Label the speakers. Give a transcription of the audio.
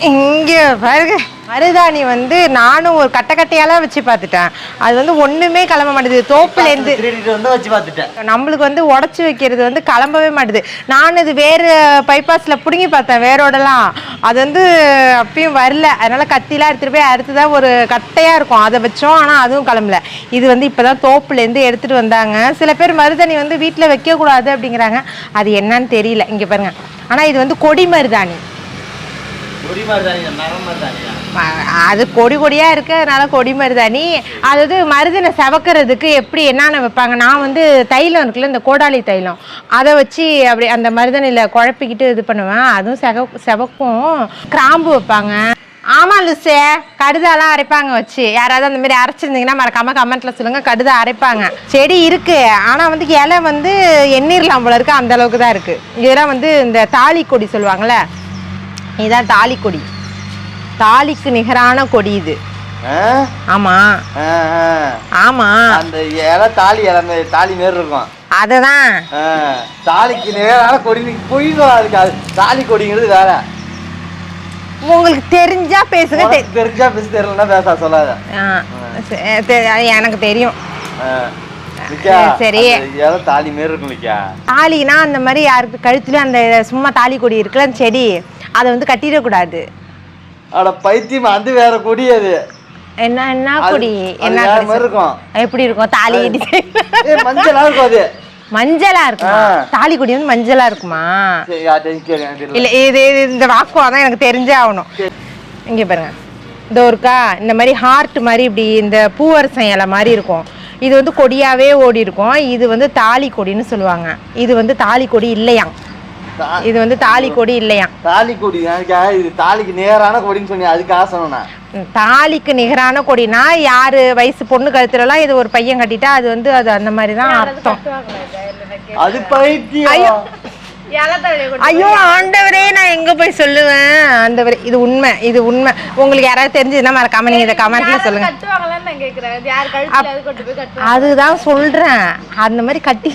Speaker 1: இங்க பாருங்க மருதாணி வந்து நானும் ஒரு கட்டையால வச்சு பார்த்துட்டேன். அது வந்து ஒண்ணுமே கிளம்ப மாட்டேது. தோப்புல இருந்து
Speaker 2: வச்சு பார்த்துட்டேன்.
Speaker 1: நம்மளுக்கு வந்து உடச்சி வைக்கிறது வந்து கிளம்பவே மாட்டுது. நான் இது வேறு பைபாஸ்ல பிடுங்கி பார்த்தேன் வேரோடலாம். அது வந்து அப்பயும் வரல. அதனால கத்திலாம் எடுத்துட்டு போய் அறுத்துதான் ஒரு கட்டையா இருக்கும் அதை வச்சோம். ஆனா அதுவும் கிளம்பல. இது வந்து இப்பதான் தோப்புல இருந்து எடுத்துட்டு வந்தாங்க. சில பேர் மருதாணி வந்து வீட்டுல வைக்க கூடாது அப்படிங்கிறாங்க. அது என்னன்னு தெரியல. இங்க பாருங்க. ஆனா இது வந்து கொடி மருதாணி. அது கொடியா இருக்கு. அதனால கொடி மருதாணி. அதாவது மருதனை செவக்கிறதுக்கு எப்படி என்னென்ன வைப்பாங்க. நான் வந்து தைலம் இருக்குல்ல, இந்த கோடாலி தைலம், அதை வச்சு அப்படி அந்த மருதனையில குழப்பிக்கிட்டு இது பண்ணுவேன். அதுவும் செவக்கும். கிராம்பு வைப்பாங்க. ஆமா லுசே, கடுதாலாம் அரைப்பாங்க வச்சு. யாராவது அந்த மாதிரி அரைச்சிருந்தீங்கன்னா மறக்காம கமெண்ட்ல சொல்லுங்க. கடுதா அரைப்பாங்க. செடி இருக்கு. ஆனா வந்து இலை வந்து எண்ணீர்லாம் போல இருக்கு. அந்த அளவுக்கு தான் இருக்கு. இதெல்லாம் வந்து இந்த தாலி கொடி சொல்லுவாங்கல்ல, இதுதான் தாலி கொடி. தாலிக்கு நிகரான கொடி இது. ஆமா ஆமா,
Speaker 2: அந்த இலை தாலி இலை தாலி மாரி இருக்கும்.
Speaker 1: அதுதான்
Speaker 2: தாலிக்கு நிகரான கொடி. பொய்தான் இருக்காது. தாலி கொடிங்கிறது வேற.
Speaker 1: உங்களுக்கு தெரிஞ்சா பேசுங்க.
Speaker 2: தெரிஞ்சா பேச, தெரியலன்னா பேச சொல்லாத.
Speaker 1: எனக்கு தெரியும்.
Speaker 2: சரி, தாலி மாரி இருக்கும்.
Speaker 1: தாலினா அந்த மாதிரி யாருக்கு கழுத்துல அந்த சும்மா தாலி கொடி இருக்குல்ல செடி, அதை வந்து கட்டிடக்கூடாது.
Speaker 2: அட பைத்தியம், அது வேற கொடி. அது
Speaker 1: என்ன கொடி? என்ன
Speaker 2: இருக்கும்?
Speaker 1: எப்படி இருக்கும்? தாலி
Speaker 2: மஞ்சளா இருக்கும். அது
Speaker 1: மஞ்சளா இருக்குமா? தாலி கொடி வந்து மஞ்சளா இருக்குமா? இல்ல, இது இந்த வாக்குவா தான் எனக்கு தெரிஞ்சே ஆகணும். இங்க பாருங்க, இந்த ஒருக்கா இந்த மாதிரி ஹார்ட் மாதிரி இப்படி இந்த பூவரசம் இலை மாதிரி இருக்கும். இது வந்து கொடியாவே ஓடி இருக்கும். இது வந்து தாலி கொடின்னு சொல்லுவாங்க. இது வந்து தாலி கொடி இல்லையா? இது வந்து தாலி கொடி இல்லையா?
Speaker 2: தாலி கொடி இது தாலிக்கு நிகரான கொடின்னு சொன்னீங்க. அதுக்காக சொன்னேன்.
Speaker 1: தாலிக்கு நிகரான கொடினா யாரு வயசு பொண்ணு கழுத்துலலாம் இது ஒரு பையன் கட்டிட்டா அது வந்து அது அந்த மாதிரி தான் அர்த்தம்.
Speaker 2: அது பைத்தியம்.
Speaker 1: ஐயோ ஆண்டவரே, நான் எங்க போய் சொல்லுவேன்? ஆண்டவரே, இது உண்மை. இது உண்மை. உங்களுக்கு யாராவது தெரிஞ்சதுன்னா மறக்காம நீங்க இதை கமெண்ட்ல சொல்லுங்க. அதுதான் சொல்றேன். அந்த மாதிரி கட்டி